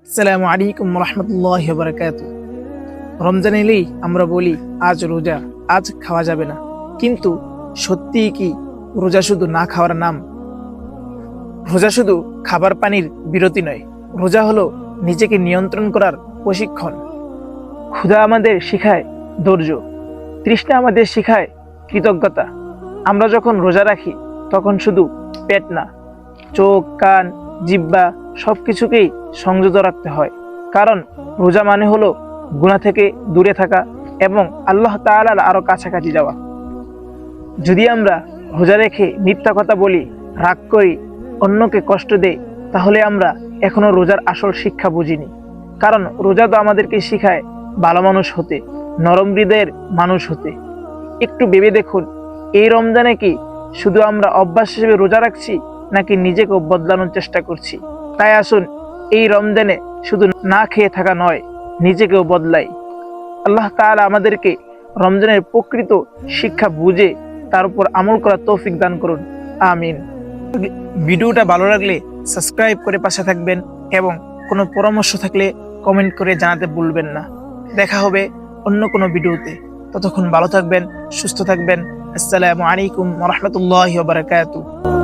আসসালামু আলাইকুম রহমতুল্লাহি ওয়া বারাকাতুহু। রমজান এলেই আমরা বলি আজ রোজা, আজ খাওয়া যাবে না। কিন্তু সত্যিই কি রোজা শুধু না খাওয়ার নাম? রোজা শুধু খাবার পানির বিরতি নয়, রোজা হলো নিজেকে নিয়ন্ত্রণ করার প্রশিক্ষণ। ক্ষুধা আমাদের শেখায় ধৈর্য, তৃষ্ণা আমাদের শেখায় কৃতজ্ঞতা। আমরা যখন রোজা রাখি তখন শুধু পেট না, চোখ, কান, জিহ্বা সবকিছুকেই সংযত রাখতে হয়। কারণ রোজা মানে হলো গুনাহ থেকে দূরে থাকা এবং আল্লাহ তাআলার আরো কাছাকাছি যাওয়া। যদি আমরা রোজা রেখে মিথ্যা কথা বলি, রাগ করি, অন্যকে কষ্ট দেই, তাহলে আমরা এখনো রোজার আসল শিক্ষা বুঝিনি। কারণ রোজা তো আমাদেরকে শেখায় ভালো মানুষ হতে, নরম হৃদয়ের মানুষ হতে। একটু ভেবে দেখুন, এই রমজানে কি শুধু আমরা অভ্যাস হিসেবে রোজা রাখছি, নাকি নিজেকেও বদলানোর চেষ্টা করছি? তাই আসুন এই রমজানে শুধু না খেয়ে থাকা নয়, নিজেকেও বদলাই। আল্লাহ তাআলা আমাদেরকে রমজানের প্রকৃত শিক্ষা বুঝে তার উপর আমল করার তৌফিক দান করুন, আমিন। ভিডিওটা ভালো লাগলে সাবস্ক্রাইব করে পাশে থাকবেন এবং কোনো পরামর্শ থাকলে কমেন্ট করে জানাতে ভুলবেন না। দেখা হবে অন্য কোনো ভিডিওতে। ততক্ষণ ভালো থাকবেন, সুস্থ থাকবেন। আসসালামু আলাইকুম ওয়া রাহমাতুল্লাহি ওয়া বারাকাতুহু।